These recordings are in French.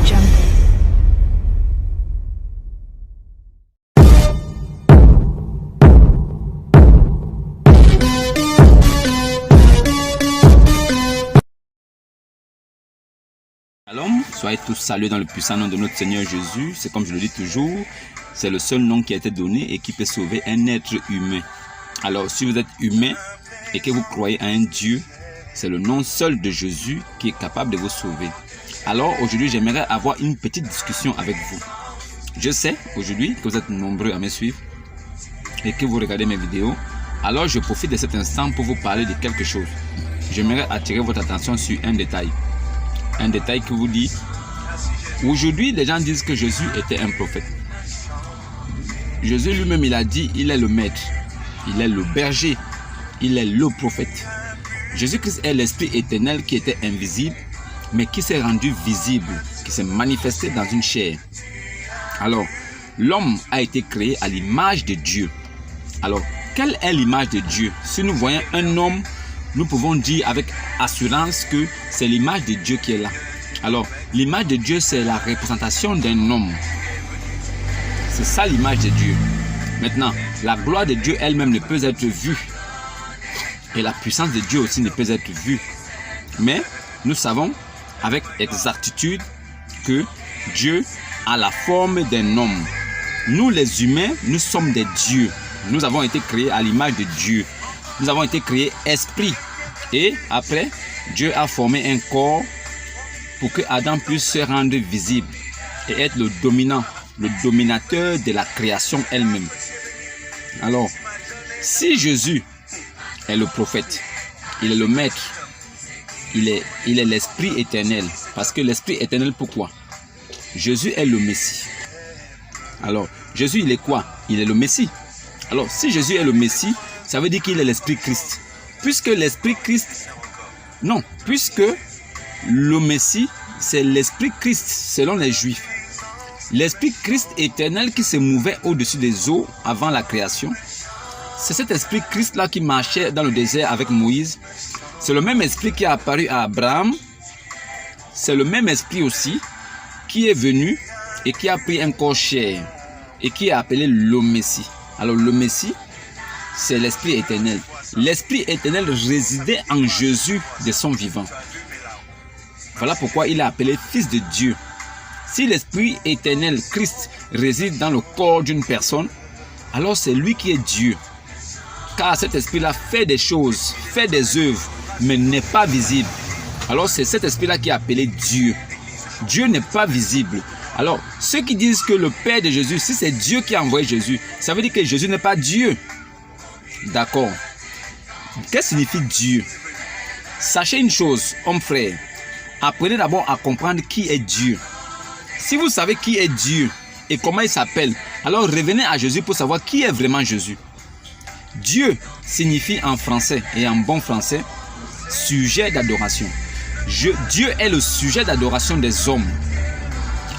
Jungle. Shalom, soyez tous salués dans le puissant nom de notre Seigneur Jésus. C'est comme je le dis toujours, c'est le seul nom qui a été donné et qui peut sauver un être humain. Alors, si vous êtes humain et que vous croyez à un Dieu, c'est le nom seul de Jésus qui est capable de vous sauver. Alors, aujourd'hui, j'aimerais avoir une petite discussion avec vous. Je sais, aujourd'hui, que vous êtes nombreux à me suivre et que vous regardez mes vidéos. Alors, je profite de cet instant pour vous parler de quelque chose. J'aimerais attirer votre attention sur un détail. Un détail qui vous dit, aujourd'hui les gens disent que Jésus était un prophète. Jésus lui-même il a dit, il est le maître, il est le berger, il est le prophète. Jésus-Christ est l'esprit éternel qui était invisible, mais qui s'est rendu visible, qui s'est manifesté dans une chair. Alors, l'homme a été créé à l'image de Dieu. Alors, quelle est l'image de Dieu? Si nous voyons un homme, nous pouvons dire avec assurance que c'est l'image de Dieu qui est là. Alors, l'image de Dieu, c'est la représentation d'un homme. C'est ça l'image de Dieu. Maintenant, la gloire de Dieu elle-même ne peut être vue. Et la puissance de Dieu aussi ne peut être vue. Mais nous savons avec exactitude que Dieu a la forme d'un homme. Nous les humains, nous sommes des dieux. Nous avons été créés à l'image de Dieu. Nous avons été créés esprit. Et après, Dieu a formé un corps pour que Adam puisse se rendre visible et être le dominant, le dominateur de la création elle-même. Alors, si Jésus est le prophète, il est le maître, il est l'esprit éternel. Parce que l'esprit éternel, pourquoi? Jésus est le Messie. Alors, Jésus, il est quoi? Il est le Messie. Alors, si Jésus est le Messie, ça veut dire qu'il est l'Esprit Christ. Puisque l'Esprit Christ, non, puisque le Messie, c'est l'Esprit Christ selon les Juifs. L'Esprit Christ éternel qui se mouvait au-dessus des eaux avant la création. C'est cet Esprit Christ-là qui marchait dans le désert avec Moïse. C'est le même Esprit qui est apparu à Abraham. C'est le même Esprit aussi qui est venu et qui a pris un corps chair et qui est appelé le Messie. Alors le Messie, c'est l'Esprit éternel. L'Esprit éternel résidait en Jésus de son vivant. Voilà pourquoi il est appelé Fils de Dieu. Si l'Esprit éternel, Christ, réside dans le corps d'une personne, alors c'est lui qui est Dieu. Car cet Esprit-là fait des choses, fait des œuvres, mais n'est pas visible. Alors c'est cet Esprit-là qui est appelé Dieu. Dieu n'est pas visible. Alors, ceux qui disent que le Père de Jésus, si c'est Dieu qui a envoyé Jésus, ça veut dire que Jésus n'est pas Dieu. D'accord. Qu'est-ce que signifie Dieu? Sachez une chose, homme frère. Apprenez d'abord à comprendre qui est Dieu. Si vous savez qui est Dieu et comment il s'appelle, alors revenez à Jésus pour savoir qui est vraiment Jésus. Dieu signifie en français et en bon français, sujet d'adoration. Dieu est le sujet d'adoration des hommes.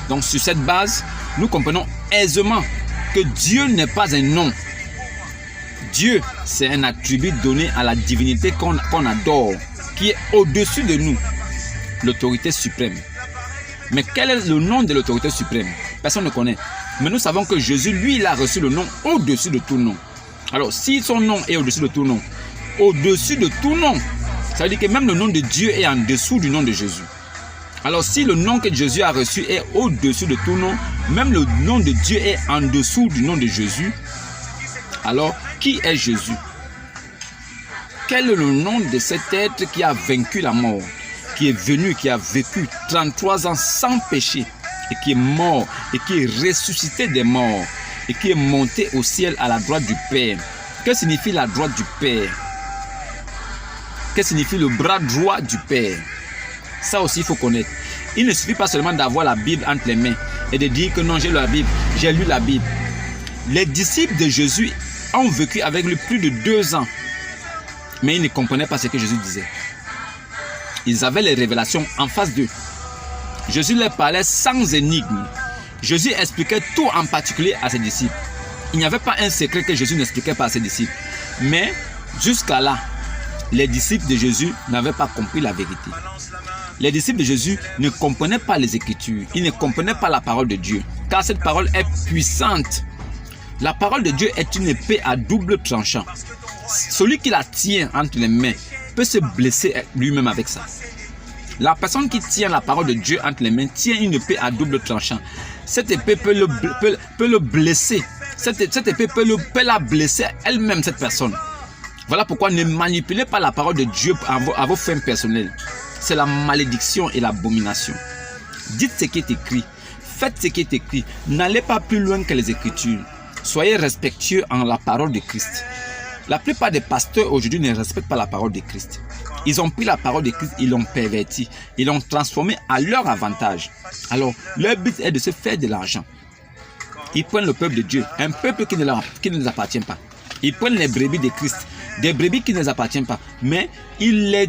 Donc sur cette base, nous comprenons aisément que Dieu n'est pas un nom. Dieu, c'est un attribut donné à la divinité qu'on adore, qui est au-dessus de nous, l'autorité suprême. Mais quel est le nom de l'autorité suprême? Personne ne connaît. Mais nous savons que Jésus, lui, il a reçu le nom au-dessus de tout nom. Alors, si son nom est au-dessus de tout nom, ça veut dire que même le nom de Dieu est en dessous du nom de Jésus. Alors, si le nom que Jésus a reçu est au-dessus de tout nom, même le nom de Dieu est en dessous du nom de Jésus, alors, qui est Jésus? Quel est le nom de cet être qui a vaincu la mort, qui est venu, qui a vécu 33 ans sans péché, et qui est mort, et qui est ressuscité des morts, et qui est monté au ciel à la droite du Père? Que signifie la droite du Père? Que signifie le bras droit du Père? Ça aussi, il faut connaître. Il ne suffit pas seulement d'avoir la Bible entre les mains et de dire que non, j'ai la Bible, j'ai lu la Bible. Les disciples de Jésus ont vécu avec lui plus de 2 ans. Mais ils ne comprenaient pas ce que Jésus disait. Ils avaient les révélations en face d'eux. Jésus leur parlait sans énigme. Jésus expliquait tout en particulier à ses disciples. Il n'y avait pas un secret que Jésus n'expliquait pas à ses disciples. Mais jusqu'à là, les disciples de Jésus n'avaient pas compris la vérité. les disciples de Jésus ne comprenaient pas les Écritures. Ils ne comprenaient pas la parole de Dieu. Car cette parole est puissante. La parole de Dieu est une épée à double tranchant. Celui qui la tient entre les mains peut se blesser lui-même avec ça. La personne qui tient la parole de Dieu entre les mains tient une épée à double tranchant. Cette épée peut le blesser. Cette épée peut la blesser elle-même, cette personne. Voilà pourquoi ne manipulez pas la parole de Dieu à vos fins personnelles. C'est la malédiction et l'abomination. Dites ce qui est écrit. Faites ce qui est écrit. N'allez pas plus loin que les Écritures. Soyez respectueux en la parole de Christ. La plupart des pasteurs aujourd'hui ne respectent pas la parole de Christ. Ils ont pris la parole de Christ, ils l'ont pervertie, ils l'ont transformée à leur avantage. Alors, leur but est de se faire de l'argent. Ils prennent le peuple de Dieu, un peuple qui ne les appartient pas. Ils prennent les brebis de Christ, des brebis qui ne les appartiennent pas, mais ils les...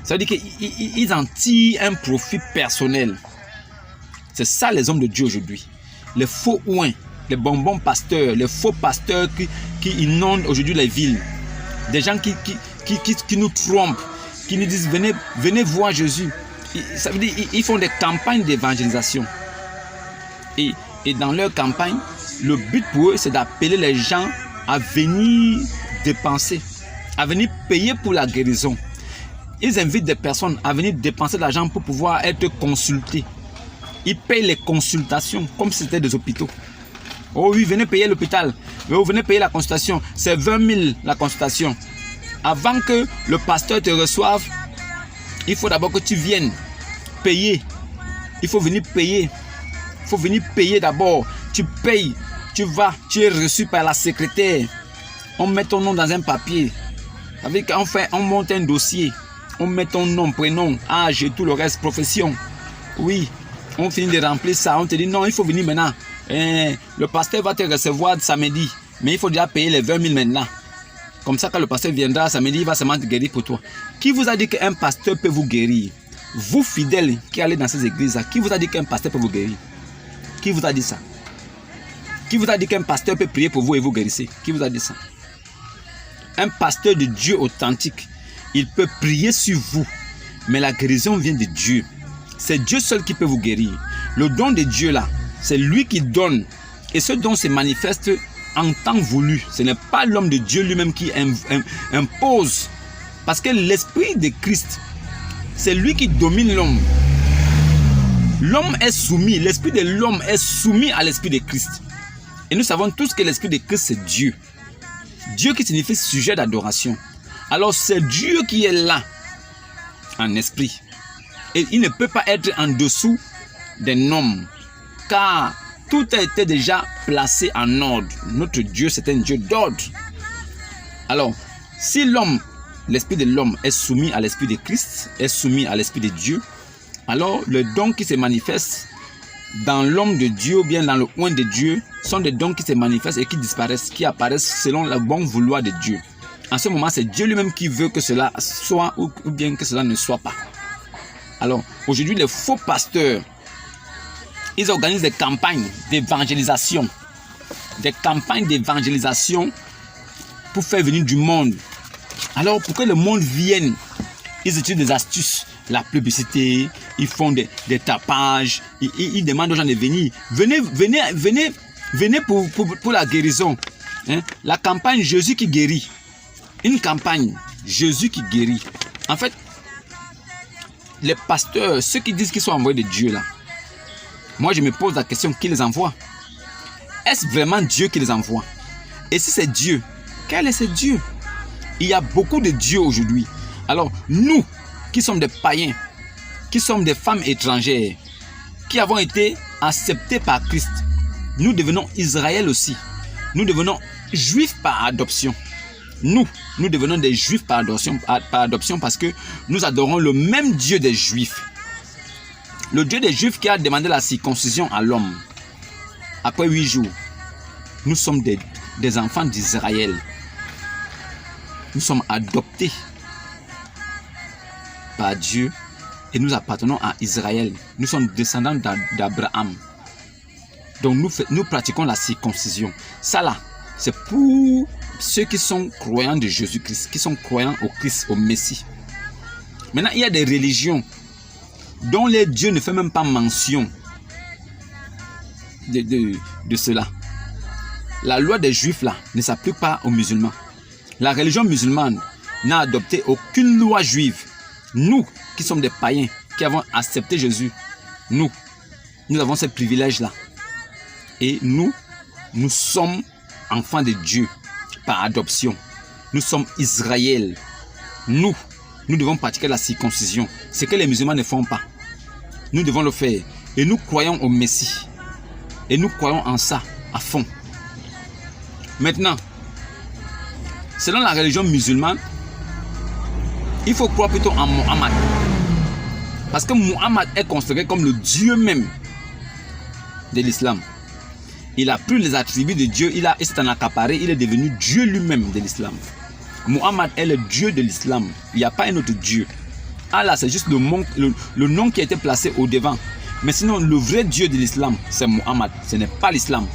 Ça veut dire qu'ils en tirent un profit personnel. C'est ça les hommes de Dieu aujourd'hui. Les faux ouins, les bonbons pasteurs, les faux pasteurs qui inondent aujourd'hui les villes. Des gens qui nous trompent, qui nous disent venez voir Jésus. Ça veut dire ils font des campagnes d'évangélisation. Et dans leur campagne, le but pour eux, c'est d'appeler les gens à venir dépenser, à venir payer pour la guérison. Ils invitent des personnes à venir dépenser de l'argent pour pouvoir être consultés. Ils payent les consultations comme si c'était des hôpitaux. Oh oui, venez payer l'hôpital. Oh, venez payer la consultation. C'est 20 000 la consultation. Avant que le pasteur te reçoive, il faut d'abord que tu viennes payer. Il faut venir payer. Il faut venir payer d'abord. Tu payes. Tu vas. Tu es reçu par la secrétaire. On met ton nom dans un papier. Avec on monte un dossier. On met ton nom, prénom, âge et tout le reste, profession. Oui. On finit de remplir ça. On te dit non, il faut venir maintenant. Le pasteur va te recevoir samedi. Mais il faut déjà payer les 20 000 maintenant. Comme ça, quand le pasteur viendra samedi, il va seulement te guérir pour toi. Qui vous a dit qu'un pasteur peut vous guérir? Vous, fidèles, qui allez dans ces églises-là, qui vous a dit qu'un pasteur peut vous guérir? Qui vous a dit ça? Qui vous a dit qu'un pasteur peut prier pour vous et vous guérissez? Qui vous a dit ça? Un pasteur de Dieu authentique, il peut prier sur vous. Mais la guérison vient de Dieu. C'est Dieu seul qui peut vous guérir. Le don de Dieu là, c'est lui qui donne. Et ce don se manifeste en temps voulu. Ce n'est pas l'homme de Dieu lui-même qui impose. Parce que l'esprit de Christ, c'est lui qui domine l'homme. L'homme est soumis, l'esprit de l'homme est soumis à l'esprit de Christ. Et nous savons tous que l'esprit de Christ, c'est Dieu. Dieu qui signifie sujet d'adoration. Alors c'est Dieu qui est là, en esprit. Et il ne peut pas être en dessous d'un homme. Car tout a été déjà placé en ordre. Notre Dieu, c'est un Dieu d'ordre. Alors, si l'homme, l'esprit de l'homme est soumis à l'esprit de Christ, est soumis à l'esprit de Dieu, alors le don qui se manifeste dans l'homme de Dieu ou bien dans le oint de Dieu sont des dons qui se manifestent et qui disparaissent, qui apparaissent selon le bon vouloir de Dieu. En ce moment, c'est Dieu lui-même qui veut que cela soit ou bien que cela ne soit pas. Alors, aujourd'hui, les faux pasteurs, ils organisent des campagnes d'évangélisation. Des campagnes d'évangélisation pour faire venir du monde. Alors, pour que le monde vienne, ils utilisent des astuces. La publicité, ils font des tapages, ils demandent aux gens de venir. Venez pour la guérison. Hein? La campagne Jésus qui guérit. Une campagne Jésus qui guérit. En fait, les pasteurs, ceux qui disent qu'ils sont envoyés de Dieu là, moi je me pose la question, qui les envoie? Est-ce vraiment Dieu qui les envoie? Et si c'est Dieu, quel est ce Dieu? Il y a beaucoup de dieux aujourd'hui. Alors nous, qui sommes des païens, qui sommes des femmes étrangères, qui avons été acceptés par Christ, nous devenons Israël aussi. Nous devenons juifs par adoption. Nous devenons des juifs par adoption parce que nous adorons le même Dieu des juifs. Le Dieu des juifs qui a demandé la circoncision à l'homme. Après 8 jours, nous sommes des enfants d'Israël. Nous sommes adoptés par Dieu et nous appartenons à Israël. Nous sommes descendants d'Abraham. Donc nous pratiquons la circoncision. Ça là, c'est pour ceux qui sont croyants de Jésus-Christ, qui sont croyants au Christ, au Messie. Maintenant, il y a des religions dont les dieux ne font même pas mention de cela. La loi des Juifs là ne s'applique pas aux musulmans. La religion musulmane n'a adopté aucune loi juive. Nous, qui sommes des païens, qui avons accepté Jésus, nous avons ce privilège-là. Et nous sommes enfants de Dieu par adoption. Nous sommes Israël. Nous devons pratiquer la circoncision. Ce que les musulmans ne font pas. Nous devons le faire. Et nous croyons au Messie. Et nous croyons en ça à fond. Maintenant, selon la religion musulmane, il faut croire plutôt en Mohammed. Parce que Mohammed est considéré comme le Dieu même de l'islam. Il a pris les attributs de Dieu, il s'est en accaparé, il est devenu Dieu lui-même de l'islam. Mohammed est le Dieu de l'islam. Il n'y a pas un autre Dieu. Allah, c'est juste le nom qui a été placé au devant. Mais sinon, le vrai Dieu de l'islam, c'est Mohammed. Ce n'est pas l'islam.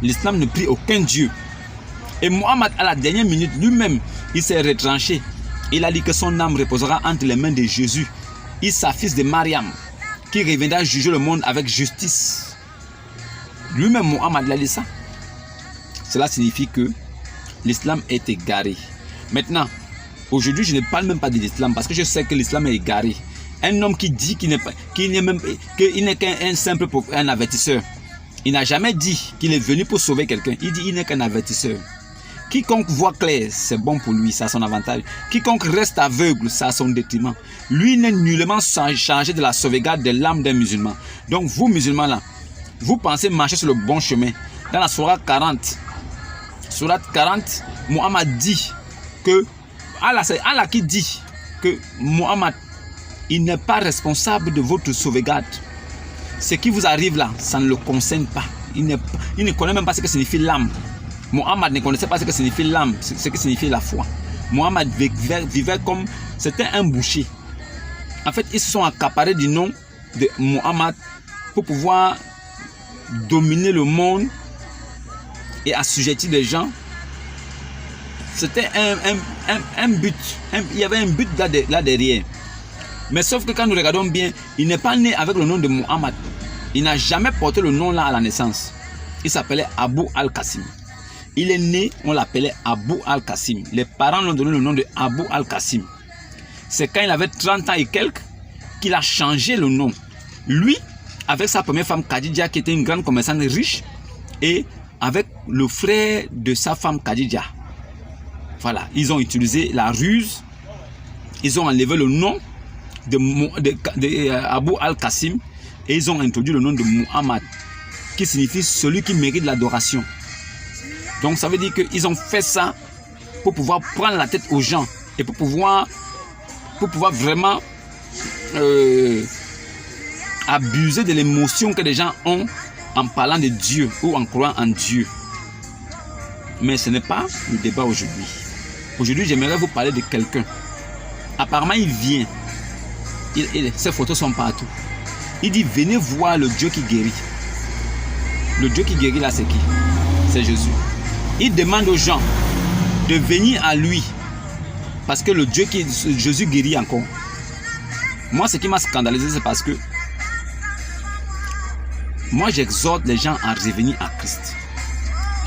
L'islam ne prie aucun Dieu. Et Mohammed, à la dernière minute, lui-même, il s'est retranché. Il a dit que son âme reposera entre les mains de Jésus, Issa, fils de Mariam, qui reviendra juger le monde avec justice. Lui-même, Mohammed, l'a dit ça. Cela signifie que l'islam est égaré. Maintenant, aujourd'hui, je ne parle même pas de l'islam parce que je sais que l'islam est égaré. Un homme qui dit qu'il n'est qu'un simple un avertisseur. Il n'a jamais dit qu'il est venu pour sauver quelqu'un. Il dit qu'il n'est qu'un avertisseur. Quiconque voit clair, c'est bon pour lui, ça a son avantage. Quiconque reste aveugle, ça a son détriment. Lui n'est nullement chargé de la sauvegarde de l'âme d'un musulman. Donc vous, musulmans là, vous pensez marcher sur le bon chemin. Dans la sourate 40, Mohammed dit que c'est Allah qui dit que Mohammed, il n'est pas responsable de votre sauvegarde. Ce qui vous arrive là, ça ne le concerne pas. Il ne connaît même pas ce que signifie l'âme. Mohammed ne connaissait pas ce que signifie l'âme, ce que signifie la foi. Mohammed vivait comme... C'était un boucher. En fait, ils se sont accaparés du nom de Mohammed pour pouvoir dominer le monde et assujettir les gens. C'était un but. Il y avait un but là derrière. Mais sauf que quand nous regardons bien, il n'est pas né avec le nom de Mohammed. Il n'a jamais porté le nom là à la naissance. Il s'appelait Abu al-Qasim. Il est né, on l'appelait Abu al-Qasim. Les parents lui ont donné le nom de Abu al-Qasim. C'est quand il avait 30 ans et quelques qu'il a changé le nom. Lui, avec sa première femme Khadija, qui était une grande commerçante riche, et avec le frère de sa femme Khadija. Voilà, ils ont utilisé la ruse. Ils ont enlevé le nom de Abu al-Qasim et ils ont introduit le nom de Muhammad, qui signifie celui qui mérite l'adoration. Donc ça veut dire qu'ils ont fait ça pour pouvoir prendre la tête aux gens et pour pouvoir vraiment abuser de l'émotion que les gens ont en parlant de Dieu ou en croyant en Dieu. Mais ce n'est pas le débat aujourd'hui. Aujourd'hui, j'aimerais vous parler de quelqu'un. Apparemment, il vient. Ses photos sont partout. Il dit, venez voir le Dieu qui guérit. Le Dieu qui guérit là, c'est qui? C'est Jésus. Il demande aux gens de venir à lui. Parce que Jésus guérit encore. Moi, ce qui m'a scandalisé, c'est parce que moi, j'exhorte les gens à revenir à Christ.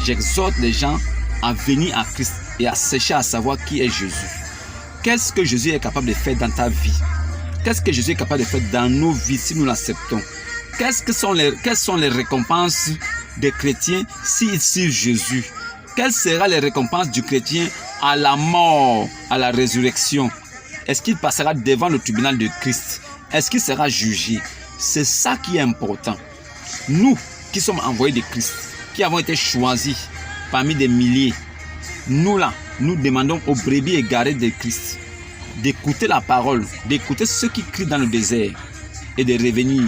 J'exhorte les gens à venir à Christ et à chercher à savoir qui est Jésus. Qu'est-ce que Jésus est capable de faire dans ta vie? Qu'est-ce que Jésus est capable de faire dans nos vies si nous l'acceptons? Quelles sont les récompenses des chrétiens s'ils suivent Jésus? Quelles seront les récompenses du chrétien à la mort, à la résurrection? Est-ce qu'il passera devant le tribunal de Christ? Est-ce qu'il sera jugé? C'est ça qui est important. Nous qui sommes envoyés de Christ, qui avons été choisis parmi des milliers, nous là, nous demandons aux brebis égarées de Christ d'écouter la parole, d'écouter ceux qui crient dans le désert et de revenir.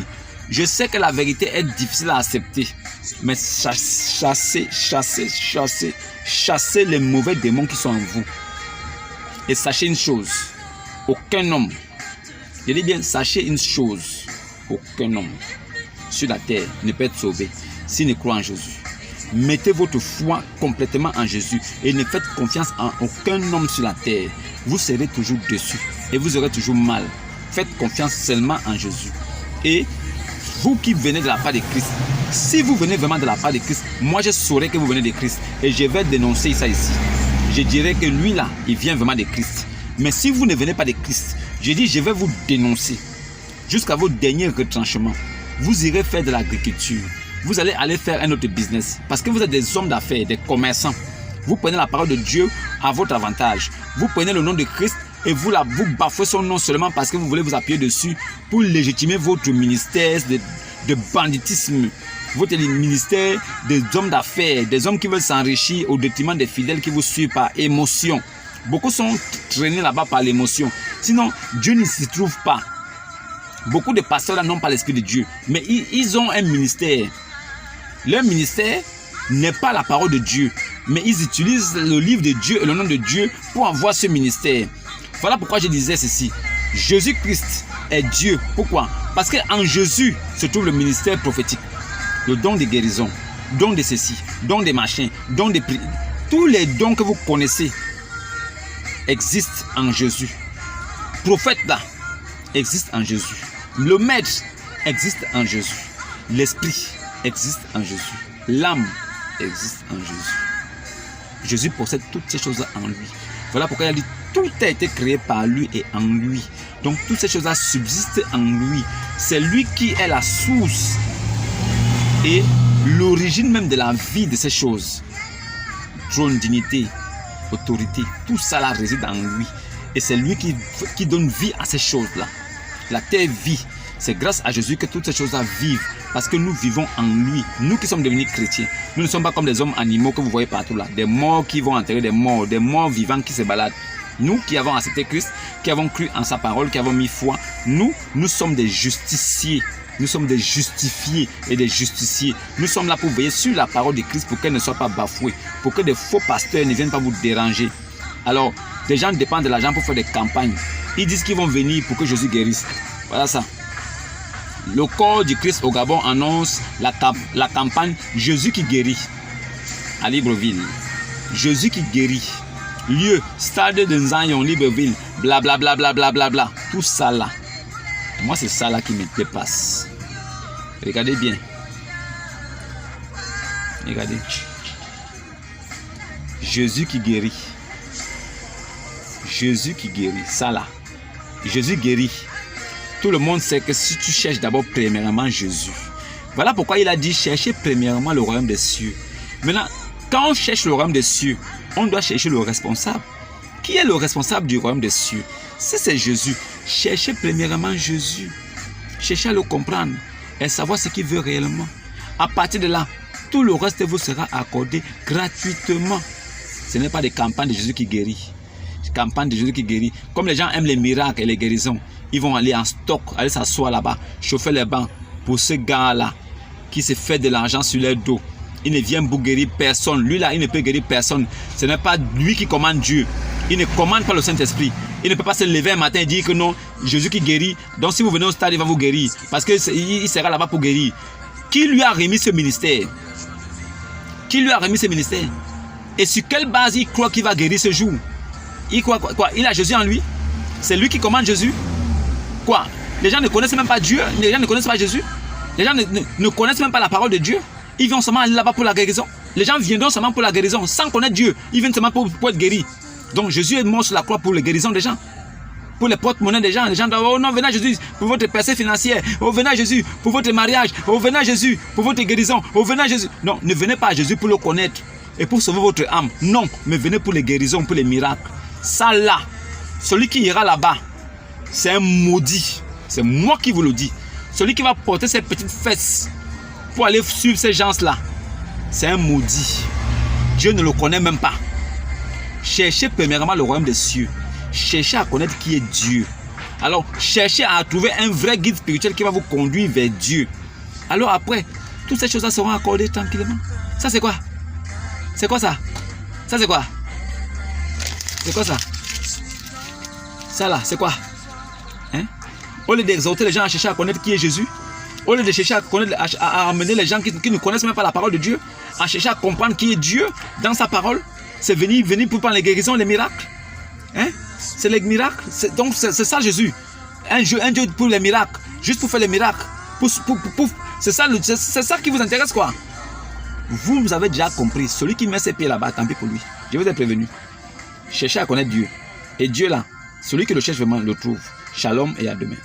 Je sais que la vérité est difficile à accepter, mais chassez les mauvais démons qui sont en vous. Et sachez une chose, aucun homme, je dis bien, sachez une chose, aucun homme sur la terre ne peut être sauvé s'il ne croit en Jésus. Mettez votre foi complètement en Jésus et ne faites confiance en aucun homme sur la terre. Vous serez toujours dessus et vous aurez toujours mal. faites confiance seulement en Jésus. Et vous qui venez de la part de Christ, si vous venez vraiment de la part de Christ, moi je saurai que vous venez de Christ et je vais dénoncer ça ici. Je dirais que lui là, il vient vraiment de Christ. Mais si vous ne venez pas de Christ, je dis je vais vous dénoncer jusqu'à vos derniers retranchements. Vous irez faire de l'agriculture. Vous allez aller faire un autre business parce que vous êtes des hommes d'affaires, des commerçants. Vous prenez la parole de Dieu à votre avantage. Vous prenez le nom de Christ et vous bafouez son nom seulement parce que vous voulez vous appuyer dessus pour légitimer votre ministère de banditisme, votre ministère des hommes d'affaires, des hommes qui veulent s'enrichir au détriment des fidèles qui vous suivent par émotion. Beaucoup sont traînés là-bas par l'émotion. Sinon, Dieu ne s'y trouve pas. Beaucoup de pasteurs là n'ont pas l'esprit de Dieu, mais ils ont un ministère. Leur ministère n'est pas la parole de Dieu, mais ils utilisent le livre de Dieu et le nom de Dieu pour avoir ce ministère. Voilà pourquoi je disais ceci. Jésus-Christ est Dieu. Pourquoi? Parce qu'en Jésus se trouve le ministère prophétique, le don de guérison, don de ceci, don de machin, don de prière. Tous les dons que vous connaissez existent en Jésus. Prophète là existe en Jésus. Le maître existe en Jésus. L'esprit existe en Jésus. L'âme existe en Jésus. Jésus possède toutes ces choses en lui. Voilà pourquoi il a dit tout a été créé par lui et en lui. Donc toutes ces choses-là subsistent en lui. C'est lui qui est la source et l'origine même de la vie de ces choses. Trône, dignité, autorité, tout ça là réside en lui. Et c'est lui qui donne vie à ces choses-là. La terre vit. C'est grâce à Jésus que toutes ces choses-là vivent. Parce que nous vivons en lui. Nous qui sommes devenus chrétiens. Nous ne sommes pas comme des hommes animaux que vous voyez partout là. Des morts qui vont enterrer des morts vivants qui se baladent. Nous qui avons accepté Christ, qui avons cru en sa parole, qui avons mis foi, nous sommes des justiciers. Nous sommes des justifiés et des justiciers. Nous sommes là pour veiller sur la parole de Christ pour qu'elle ne soit pas bafouée. Pour que des faux pasteurs ne viennent pas vous déranger. Alors, des gens dépendent de l'argent pour faire des campagnes. Ils disent qu'ils vont venir pour que Jésus guérisse. Voilà ça. Le corps du Christ au Gabon annonce la campagne Jésus qui guérit à Libreville. Jésus qui guérit. Lieu, stade de Nzayon, Libreville, blablabla, bla, bla, bla, bla, bla. Tout ça là. Moi, c'est ça là qui me dépasse. Regardez bien. Regardez. Jésus qui guérit. Jésus qui guérit. Ça là. Jésus guérit. Tout le monde sait que si tu cherches d'abord premièrement Jésus. Voilà pourquoi il a dit cherchez premièrement le royaume des cieux. Maintenant, quand on cherche le royaume des cieux, on doit chercher le responsable. Qui est le responsable du royaume des cieux? Si c'est Jésus, cherchez premièrement Jésus. Cherchez à le comprendre et savoir ce qu'il veut réellement. À partir de là, tout le reste vous sera accordé gratuitement. Ce n'est pas des campagnes de Jésus qui guérit. Campagne de Jésus qui guérit. Comme les gens aiment les miracles et les guérisons, ils vont aller en stock, aller s'asseoir là-bas, chauffer les bancs pour ce gars-là qui se fait de l'argent sur leur dos. Il ne vient pour guérir personne. Lui là, il ne peut guérir personne. Ce n'est pas lui qui commande Dieu. Il ne commande pas le Saint-Esprit. Il ne peut pas se lever un matin et dire que non, Jésus qui guérit. Donc si vous venez au stade, il va vous guérir. Parce qu'il sera là-bas pour guérir. Qui lui a remis ce ministère? Qui lui a remis ce ministère? Et sur quelle base il croit qu'il va guérir ce jour? Il croit quoi? Il a Jésus en lui? C'est lui qui commande Jésus? Quoi? Les gens ne connaissent même pas Dieu? Les gens ne connaissent pas Jésus? Les gens ne connaissent même pas la parole de Dieu? Ils viennent seulement aller là-bas pour la guérison. Les gens viendront seulement pour la guérison, sans connaître Dieu. Ils viennent seulement pour être guéris. Donc Jésus est mort sur la croix pour les guérisons des gens. Pour les porte-monnaies des gens. Les gens disent, oh non, venez à Jésus pour votre percée financière. Oh, venez à Jésus pour votre mariage. Oh, venez à Jésus pour votre guérison. Oh, venez à Jésus. Non, ne venez pas à Jésus pour le connaître et pour sauver votre âme. Non, mais venez pour les guérisons, pour les miracles. Ça là, celui qui ira là-bas, c'est un maudit. C'est moi qui vous le dis. Celui qui va porter ses petites fesses pour aller suivre ces gens-là, c'est un maudit. Dieu ne le connaît même pas. Cherchez premièrement le royaume des cieux. Cherchez à connaître qui est Dieu. Alors, cherchez à trouver un vrai guide spirituel qui va vous conduire vers Dieu. Alors après, toutes ces choses-là seront accordées tranquillement. Ça c'est quoi? C'est quoi ça? Ça c'est quoi? C'est quoi ça? Ça là, c'est quoi? Hein? Au lieu d'exhorter les gens à chercher à connaître qui est Jésus, au lieu de chercher à connaître, à amener les gens qui ne connaissent même pas la parole de Dieu, à chercher à comprendre qui est Dieu dans sa parole, c'est venir pour prendre les guérisons, les miracles. Hein? C'est les miracles. Donc c'est ça Jésus. Un Dieu pour les miracles. Juste pour faire les miracles. C'est ça qui vous intéresse, quoi. Vous avez déjà compris. Celui qui met ses pieds là-bas, tant pis pour lui. Je vous ai prévenu. Cherchez à connaître Dieu. Et Dieu là, celui qui le cherche vraiment le trouve. Shalom et à demain.